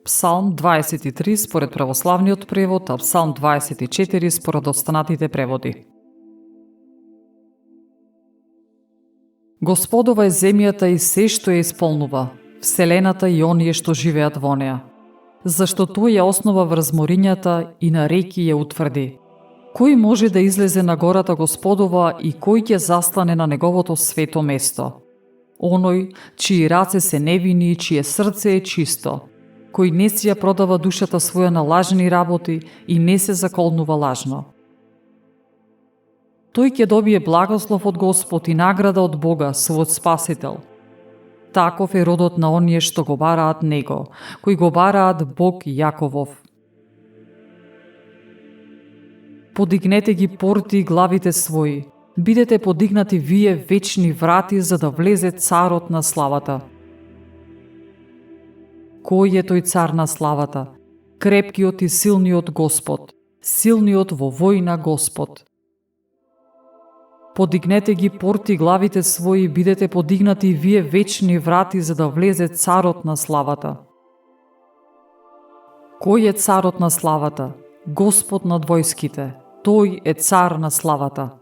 Псалм 23 според православниот превод, а Псалм 24 според останатите преводи. Господова е земјата и се што ја исполнува, вселената и оние што живеат во неа. Зашто тој ја основа врз морињата и на реки ја утврди. Кој може да излезе на гората Господова и кој ќе застане на неговото свето место? Оној, чии раце се невини и чие срце е чисто, кој не си ја продава душата своја на лажни работи и не се заколнува лажно. Тој ќе добие благослов од Господ и награда од Бога, својот Спасител. Таков е родот на оние што го бараат Него, кои го бараат Бог Јаковов. Подигнете ги порти и главите своји, бидете подигнати вие вечни врати за да влезе царот на славата. Кој е тој цар на славата? Крепкиот и силниот Господ, силниот во војна Господ. Подигнете ги порти главите своји, бидете подигнати вие вечни врати за да влезе царот на славата. Кој е царот на славата? Господ над војските. Тој е цар на славата.